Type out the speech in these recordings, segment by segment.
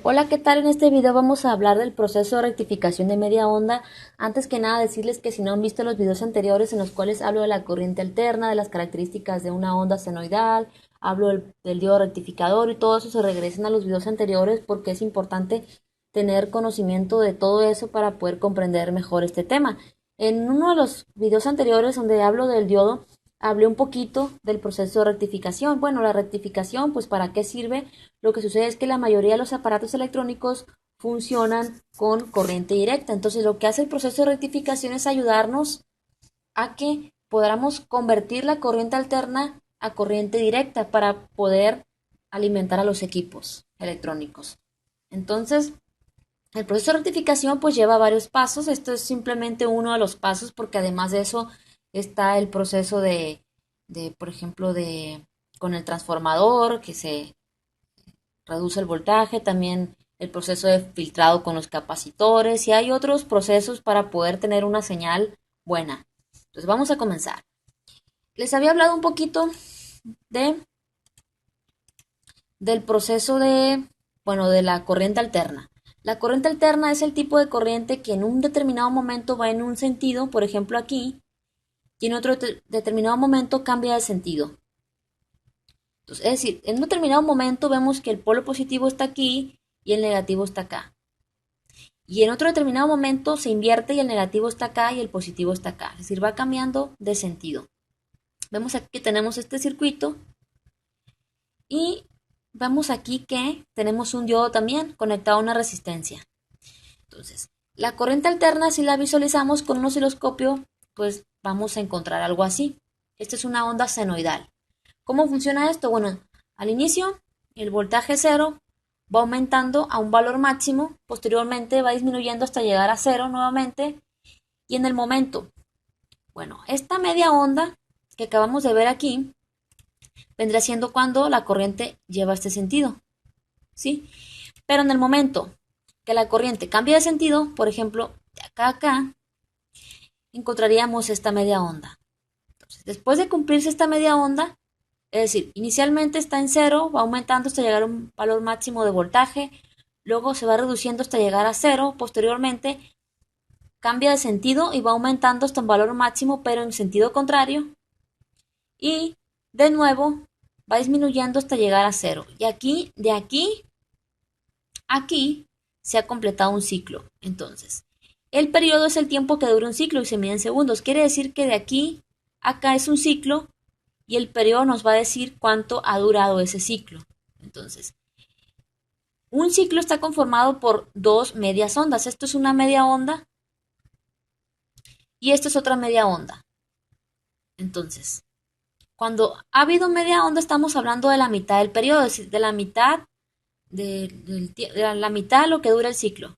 Hola, ¿qué tal? En este video vamos a hablar del proceso de rectificación de media onda. Antes que nada decirles que si no han visto los videos anteriores en los cuales hablo de la corriente alterna, de las características de una onda senoidal, hablo del diodo rectificador y todo eso, se regresen a los videos anteriores porque es importante tener conocimiento de todo eso para poder comprender mejor este tema. En uno de los videos anteriores donde hablo del diodo, hablé un poquito del proceso de rectificación. Bueno, la rectificación, pues ¿para qué sirve? Lo que sucede es que la mayoría de los aparatos electrónicos funcionan con corriente directa. Entonces, lo que hace el proceso de rectificación es ayudarnos a que podamos convertir la corriente alterna a corriente directa para poder alimentar a los equipos electrónicos. Entonces, el proceso de rectificación pues lleva varios pasos. Esto es simplemente uno de los pasos porque además de eso está el proceso por ejemplo, con el transformador que se reduce el voltaje, también el proceso de filtrado con los capacitores y hay otros procesos para poder tener una señal buena. Entonces vamos a comenzar. Les había hablado un poquito de del proceso de la corriente alterna. La corriente alterna es el tipo de corriente que en un determinado momento va en un sentido, por ejemplo aquí, y en otro determinado momento cambia de sentido. Entonces, es decir, en un determinado momento vemos que el polo positivo está aquí y el negativo está acá. Y en otro determinado momento se invierte y el negativo está acá y el positivo está acá. Es decir, va cambiando de sentido. Vemos aquí que tenemos este circuito y vemos aquí que tenemos un diodo también conectado a una resistencia. Entonces, la corriente alterna, si la visualizamos con un osciloscopio, pues vamos a encontrar algo así. Esta es una onda senoidal. ¿Cómo funciona esto? Bueno, al inicio el voltaje cero va aumentando a un valor máximo, posteriormente va disminuyendo hasta llegar a cero nuevamente y en el momento, bueno, esta media onda que acabamos de ver aquí vendría siendo cuando la corriente lleva este sentido, ¿sí? Pero en el momento que la corriente cambia de sentido, por ejemplo, de acá a acá, encontraríamos esta media onda. Entonces, después de cumplirse esta media onda, es decir, inicialmente está en cero, va aumentando hasta llegar a un valor máximo de voltaje, luego se va reduciendo hasta llegar a cero, posteriormente cambia de sentido y va aumentando hasta un valor máximo, pero en sentido contrario, y de nuevo va disminuyendo hasta llegar a cero. Y aquí, de aquí a aquí, se ha completado un ciclo. Entonces, el periodo es el tiempo que dura un ciclo y se mide en segundos. Quiere decir que de aquí a acá es un ciclo y el periodo nos va a decir cuánto ha durado ese ciclo. Entonces, un ciclo está conformado por dos medias ondas. Esto es una media onda y esto es otra media onda. Entonces, cuando ha habido media onda estamos hablando de la mitad del periodo, es decir, de la mitad la mitad de lo que dura el ciclo.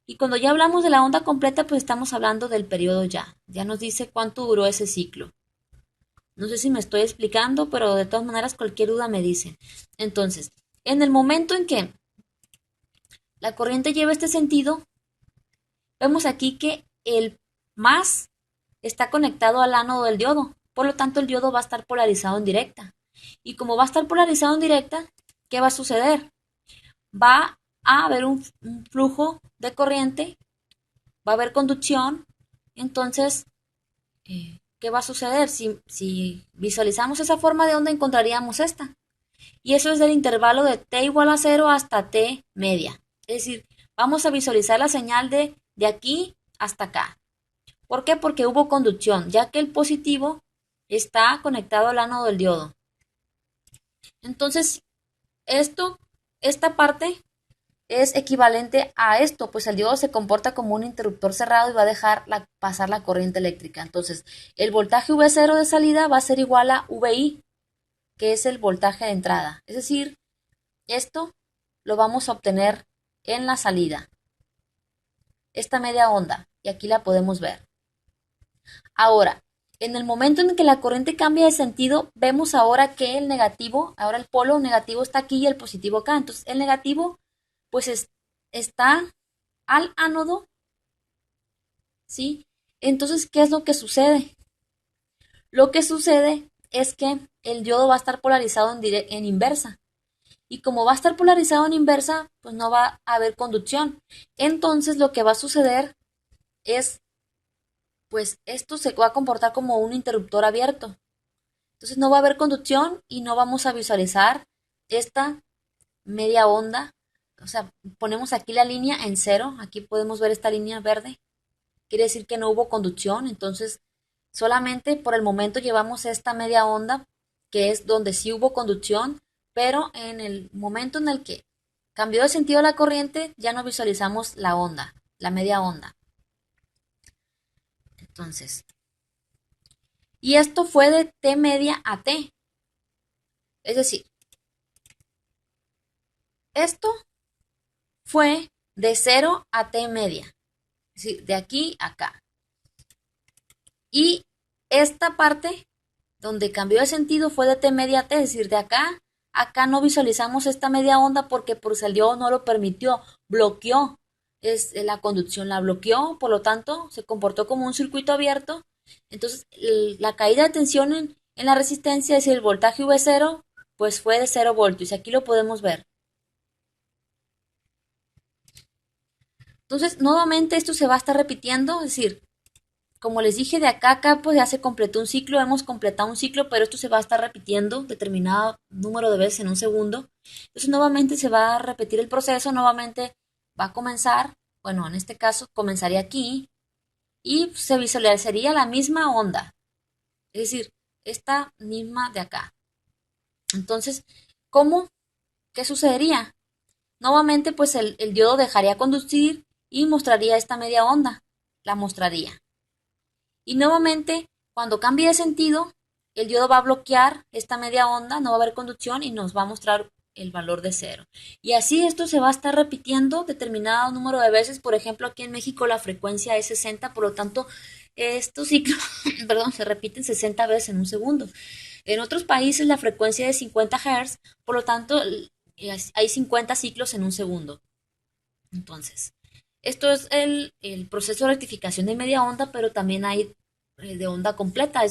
Y cuando ya hablamos de la onda completa, pues estamos hablando del periodo ya. Ya nos dice cuánto duró ese ciclo. No sé si me estoy explicando, pero de todas maneras cualquier duda me dicen. Entonces, en el momento en que la corriente lleva este sentido, vemos aquí que el más está conectado al ánodo del diodo. Por lo tanto, el diodo va a estar polarizado en directa. Y como va a estar polarizado en directa, ¿qué va a suceder? Va a haber un flujo de corriente, va a haber conducción. Entonces, ¿qué va a suceder? Si visualizamos esa forma de onda, encontraríamos esta. Y eso es del intervalo de t igual a 0 hasta t media. Es decir, vamos a visualizar la señal de aquí hasta acá. ¿Por qué? Porque hubo conducción, ya que el positivo está conectado al ánodo del diodo. Entonces, esta parte es equivalente a esto, pues el diodo se comporta como un interruptor cerrado y va a dejar pasar la corriente eléctrica. Entonces, el voltaje V0 de salida va a ser igual a VI, que es el voltaje de entrada. Es decir, esto lo vamos a obtener en la salida, esta media onda, y aquí la podemos ver. Ahora, en el momento en que la corriente cambia de sentido, vemos ahora que el negativo, ahora el polo negativo está aquí y el positivo acá. Entonces, el negativo, pues está al ánodo, ¿sí? Entonces, ¿qué es lo que sucede? Lo que sucede es que el diodo va a estar polarizado en inversa. y como va a estar polarizado en inversa, pues no va a haber conducción. Entonces lo que va a suceder es, pues esto se va a comportar como un interruptor abierto. Entonces no va a haber conducción y no vamos a visualizar esta media onda. O sea, ponemos aquí la línea en cero, aquí podemos ver esta línea verde, quiere decir que no hubo conducción, entonces solamente por el momento llevamos esta media onda, que es donde sí hubo conducción, pero en el momento en el que cambió de sentido la corriente, ya no visualizamos la onda, la media onda. Entonces, y esto fue de T media a T, es decir, esto fue de cero a T media, es decir, de aquí a acá. Y esta parte donde cambió de sentido fue de T media a T, es decir, de acá, acá no visualizamos esta media onda porque salió no lo permitió, bloqueó, es la conducción la bloqueó, por lo tanto se comportó como un circuito abierto. Entonces la caída de tensión en la resistencia, es decir, el voltaje V0, pues fue de 0 voltios, y aquí lo podemos ver. Entonces, nuevamente esto se va a estar repitiendo, es decir, como les dije, de acá a acá, pues ya se completó un ciclo, hemos completado un ciclo, pero esto se va a estar repitiendo determinado número de veces en un segundo. Entonces, nuevamente se va a repetir el proceso, nuevamente va a comenzar, bueno, en este caso comenzaría aquí y se visualizaría la misma onda, es decir, esta misma de acá. Entonces, ¿cómo? ¿Qué sucedería? Nuevamente, pues el diodo dejaría conducir y mostraría esta media onda, la mostraría. Y nuevamente, cuando cambie de sentido, el diodo va a bloquear esta media onda, no va a haber conducción y nos va a mostrar el valor de cero. Y así esto se va a estar repitiendo determinado número de veces. Por ejemplo, aquí en México la frecuencia es 60, por lo tanto, estos ciclos, perdón, se repiten 60 veces en un segundo. En otros países la frecuencia es 50 Hz, por lo tanto, hay 50 ciclos en un segundo. Entonces, esto es el proceso de rectificación de media onda, pero también hay de onda completa. Eso